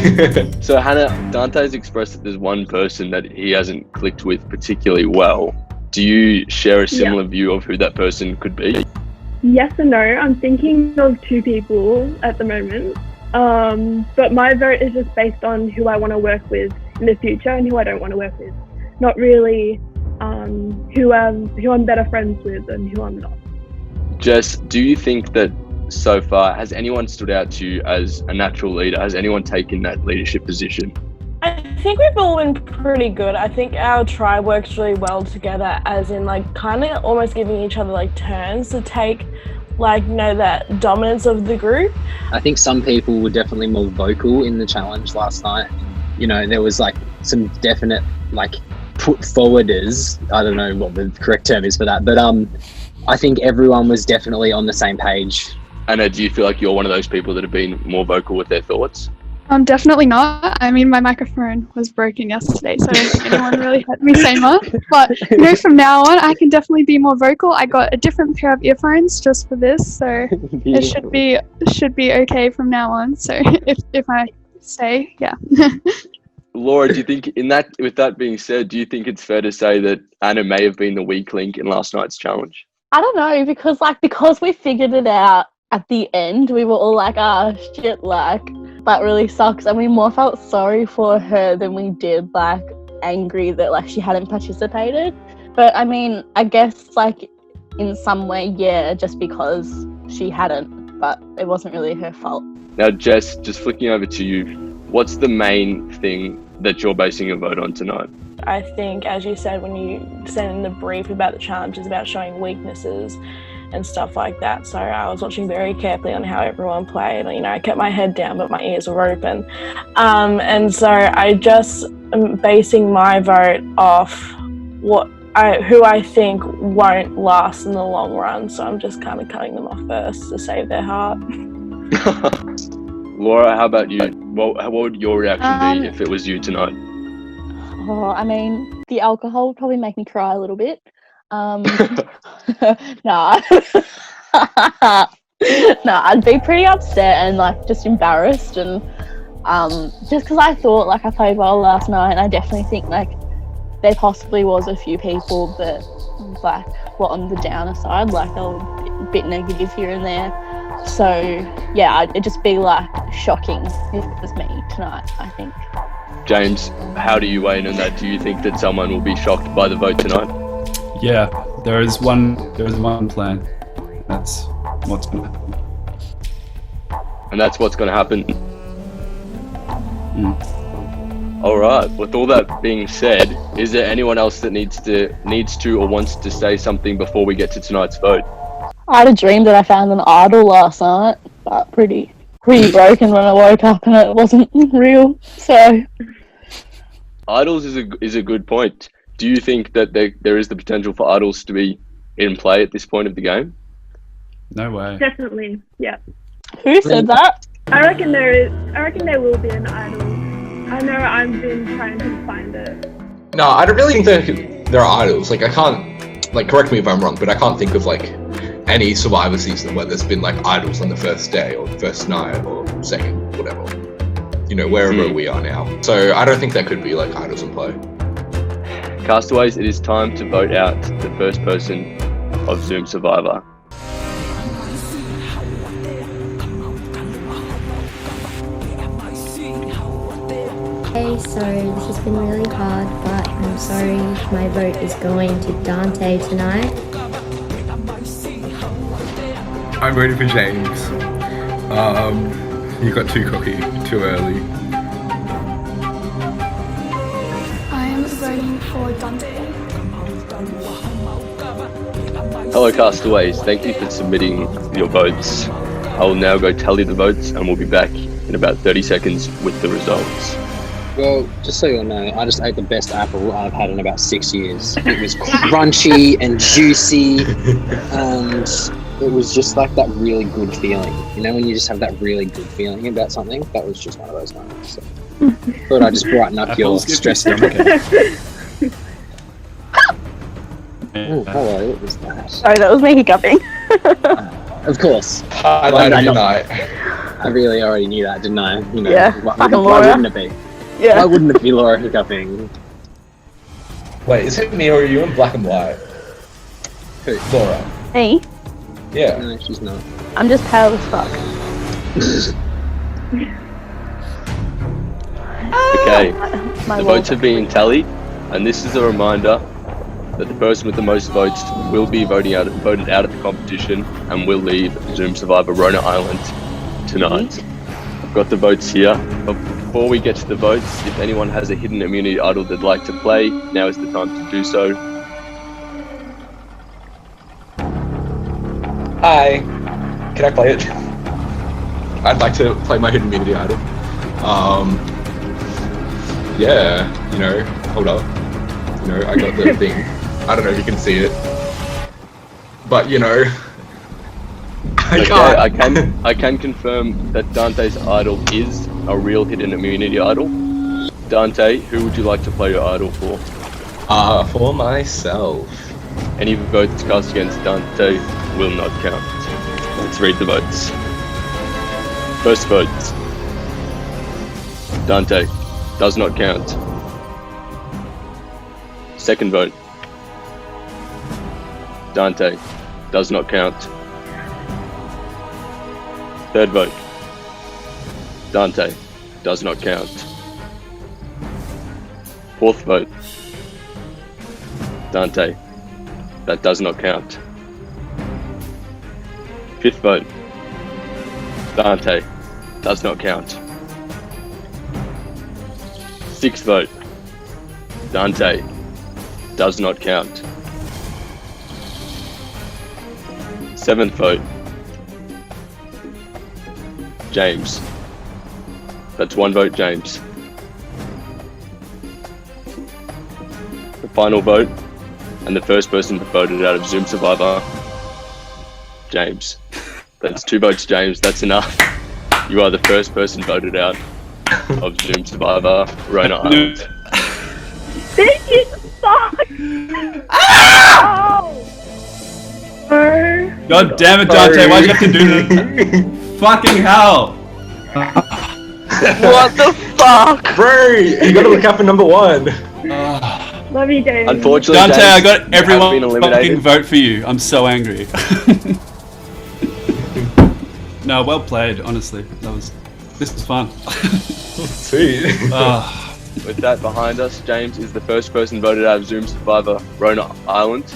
So Hannah, Dante's expressed that there's one person that he hasn't clicked with particularly well. Do you share a similar view of who that person could be? Yes and no. I'm thinking of two people at the moment, but my vote is just based on who I want to work with in the future and who I don't want to work with. Not really who I'm better friends with and who I'm not. Jess, do you think that so far, has anyone stood out to you as a natural leader? Has anyone taken that leadership position? I think we've all been pretty good. I think our tribe works really well together, as in like kind of almost giving each other like turns to take like, you know, that dominance of the group. I think some people were definitely more vocal in the challenge last night. You know, there was like some definite like put forwarders. I don't know what the correct term is for that, but I think everyone was definitely on the same page. Anna, do you feel like you're one of those people that have been more vocal with their thoughts? Definitely not. I mean, my microphone was broken yesterday, so I don't think anyone really heard me say much. But you know, from now on, I can definitely be more vocal. I got a different pair of earphones just for this, so it should be okay from now on. So if I say, yeah. Laura, do you think with that being said, do you think it's fair to say that Anna may have been the weak link in last night's challenge? I don't know, because we figured it out at the end, we were all like, shit, like, that really sucks. And we more felt sorry for her than we did, like, angry that, like, she hadn't participated. But, I mean, I guess, like, in some way, yeah, just because she hadn't. But it wasn't really her fault. Now, Jess, just flicking over to you, what's the main thing that you're basing your vote on tonight? I think, as you said, when you sent in the brief about the challenge, is about showing weaknesses and stuff like that. So I was watching very carefully on how everyone played. You know, I kept my head down, but my ears were open. And so I just am basing my vote off who I think won't last in the long run. So I'm just kind of cutting them off first to save their heart. Laura, how about you? What would your reaction be if it was you tonight? Oh, I mean, the alcohol would probably make me cry a little bit. Nah. I'd be pretty upset and like just embarrassed, and just because I thought like I played well last night, and I definitely think like there possibly was a few people that like were on the downer side, like they were a bit negative here and there. So yeah, it'd just be like shocking if it was me tonight, I think. James, how do you weigh in on that? Do you think that someone will be shocked by the vote tonight? Yeah, there is one plan. That's what's going to happen. and that's what's going to happen. All right. With all that being said, is there anyone else that needs to or wants to say something before we get to tonight's vote? I had a dream that I found an idol last night, but pretty broken when I woke up and it wasn't real. So Idols is a good point. Do you think that there is the potential for idols to be in play at this point of the game? No way. Definitely, yeah. Who said that? I reckon there will be an idol. I know I've been trying to find it. No, I don't really think there are idols. Like, I can't, like, correct me if I'm wrong, but I can't think of, like, any Survivor season where there's been, like, idols on the first day or the first night or second, whatever. You know, wherever we are now. So I don't think there could be, like, idols in play. Castaways, it is time to vote out the first person of Zoom Survivor. Okay, so this has been really hard, but I'm sorry my vote is going to Dante tonight. I'm voting for James. You got too cocky, too early. I'm voting for Dante. Hello Castaways, thank you for submitting your votes. I will now go tally the votes and we'll be back in about 30 seconds with the results. Well, just so you know, I just ate the best apple I've had in about 6 years. It was crunchy and juicy, and it was just like that really good feeling. You know, when you just have that really good feeling about something, that was just one of those moments. So, thought I'd just brighten up your stress stomach. Oh, hello, what was that? Sorry, that was me hiccuping. Of course. Highlight of your night. I really already knew that, didn't I? You know, Yeah, why wouldn't it be? Yeah. Why wouldn't it be Laura hiccuping? Wait, is it me or are you in black and white? Who? Laura. Me? Yeah. No, she's not. I'm just pale as fuck. Okay, My the lord. votes have been tallied, and this is a reminder that the person with the most votes will be voted out at the competition and will leave Zoom Survivor Rona Island tonight. I've got the votes here, but before we get to the votes, if anyone has a hidden immunity idol they'd like to play, now is the time to do so. Hi. Can I play it? I'd like to play my hidden immunity idol. Yeah, you know, hold up. You know, I got the thing. I don't know if you can see it. But, you know, I can confirm that Dante's idol is a real hidden immunity idol. Dante, who would you like to play your idol for? For myself. Any votes cast against Dante will not count. Let's read the votes. First vote. Dante does not count. Second vote. Dante does not count. Third vote. Dante does not count. Fourth vote. Dante, that does not count. Fifth vote. Dante does not count. Sixth vote. Dante does not count. Seventh vote. James. That's one vote, James. The final vote, and the first person voted out of Zoom Survivor, James. That's 2 votes, James. That's enough. You are the first person voted out of Zoom Survivor, Rona Island. Thank you, fuck! God damn it, Dante, why'd you have to do this? Fucking hell! What the fuck? Bro, you gotta look out for number 1. Love you, James. Unfortunately, Dante, James, I got you have everyone been eliminated. fucking vote for you. I'm so angry. No, well played, honestly. This was fun. Sweet. With that behind us, James is the first person voted out of Zoom Survivor Rona Island.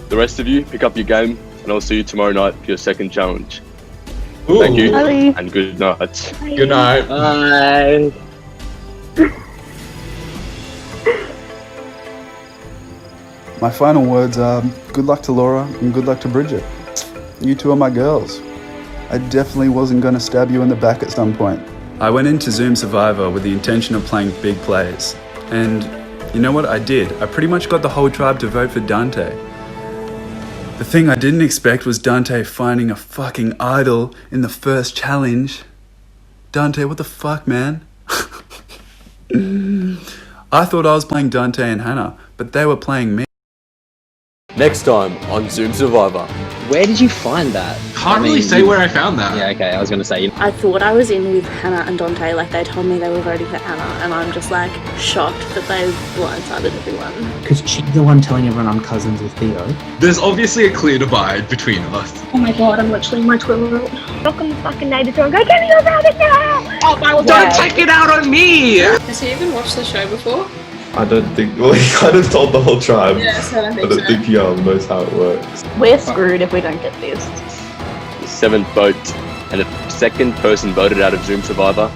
The rest of you, pick up your game, and I'll see you tomorrow night for your second challenge. Thank you, Bye. and good night. Good night. Bye. My final words are good luck to Laura and good luck to Bridget. You two are my girls. I definitely wasn't going to stab you in the back at some point. I went into Zoom Survivor with the intention of playing big plays. And you know what? I did. I pretty much got the whole tribe to vote for Dante. The thing I didn't expect was Dante finding a fucking idol in the first challenge. Dante, what the fuck, man? I thought I was playing Dante and Hannah, but they were playing me. Next time on Zoom Survivor. Where did you find that? Can't really say where I found that. Yeah, okay, I was gonna say. I thought I was in with Hannah and Dante, like they told me they were voting for Hannah, and I'm just like shocked that they blindsided everyone. Because she's the one telling everyone I'm cousins with Theo. There's obviously a clear divide between us. Oh my god, I'm literally in my toilet. Knock on the fucking neighbor's door and go, get me your rabbit now! Oh my god, don't take it out on me! Has he even watched the show before? I don't think, well, he kind of told the whole tribe. Yes, I don't think I don't think he knows how it works. We're screwed if we don't get this. The 7th vote, and a second person voted out of Zoom Survivor.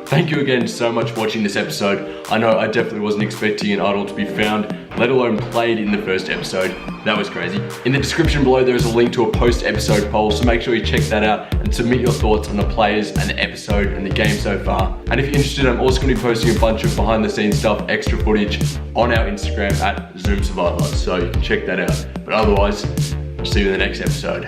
Thank you again so much for watching this episode. I know I definitely wasn't expecting an idol to be found, let alone played in the first episode. That was crazy. In the description below there is a link to a post-episode poll, so make sure you check that out and submit your thoughts on the players and the episode and the game so far. And if you're interested, I'm also going to be posting a bunch of behind the scenes stuff, extra footage on our Instagram at Zoom Survivor, so you can check that out. But otherwise, I'll see you in the next episode.